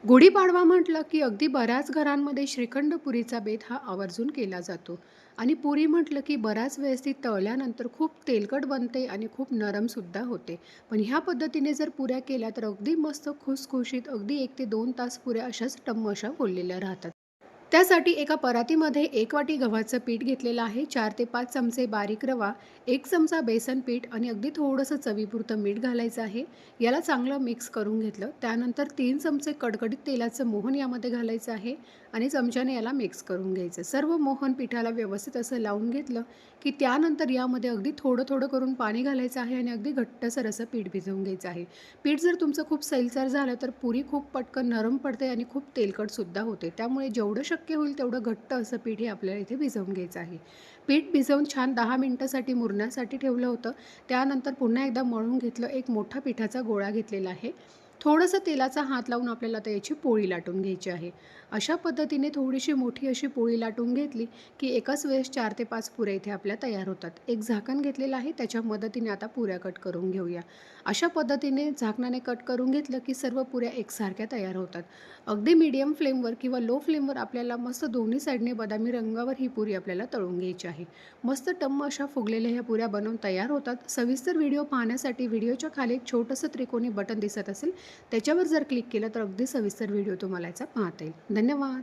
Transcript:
गुढीपाडवा म्हटलं की अगदी बऱ्याच घरांमध्ये श्रीखंड पुरीचा बेत हा आवर्जून केला जातो आणि पुरी म्हटलं की बऱ्याच वेळेस ती तळल्यानंतर खूप तेलकट बनते आणि खूप नरमसुद्धा होते. पण ह्या पद्धतीने जर पुऱ्या केल्या तर अगदी मस्त खुसखुशीत अगदी 1 ते 2 तास पुऱ्या अशाच टम्म अशा फुललेल्या राहतात. त्यासाठी एका परातीमध्ये 1 वाटी गव्हाचं पीठ घेतलेलं आहे, 4 ते 5 चमचे बारीक रवा, 1 चमचा बेसन पीठ आणि अगदी थोडंसं चवीपुरतं मीठ घालायचं आहे. याला चांगलं मिक्स करून घेतलं. त्यानंतर 3 चमचे कडकडीत तेलाचं मोहन यामध्ये घालायचं आहे आणि चमच्याने याला मिक्स करून घ्यायचं. सर्व मोहन पिठाला व्यवस्थित असं लावून घेतलं की त्यानंतर यामध्ये अगदी थोडं-थोडं करून पाणी घालायचं आहे आणि अगदी घट्टसर असं पीठ भिजवून घ्यायचं आहे. पीठ जर तुमचं खूप सैलसर झालं तर पुरी खूप पटकन नरम पडते आणि खूप तेलकटसुद्धा होते. त्यामुळे जेवढं शक्य होईल तेवढं घट्ट असं पीठ हे आपल्याला इथे भिजवून घ्यायचं आहे. पीठ भिजवून छान 10 मिनिटासाठी मुरण्यासाठी ठेवलं होतं. त्यानंतर पुन्हा एकदा मळून घेतलं. एक मोठा पिठाचा गोळा घेतलेला आहे. थोडंसं तेलाचा हात लावून आपल्याला आता याची पोळी लाटून घ्यायची आहे. अशा पद्धतीने थोडीशी मोठी अशी पोळी लाटून घेतली की एकाच वेळेस 4 ते 5 पुऱ्या इथे आपल्या तयार होतात. एक झाकण घेतलेलं आहे, त्याच्या मदतीने आता पुऱ्या कट करून घेऊया. अशा पद्धतीने झाकणाने कट करून घेतलं की सर्व पुऱ्या एकसारख्या तयार होतात. अगदी मीडियम फ्लेमवर किंवा लो फ्लेमवर आपल्याला मस्त दोन्ही साईडने बदामी रंगावर ही पुरी आपल्याला तळून घ्यायची आहे. मस्त टम्म अशा फुगलेल्या ह्या पुऱ्या बनवून तयार होतात. सविस्तर व्हिडिओ पाहण्यासाठी व्हिडिओच्या खाली एक छोटंसं त्रिकोणी बटन दिसत असेल, त्याच्यावर जर क्लिक केलं तर अगदी सविस्तर व्हिडिओ तुम्हाला याचा पाहता येईल. धन्यवाद.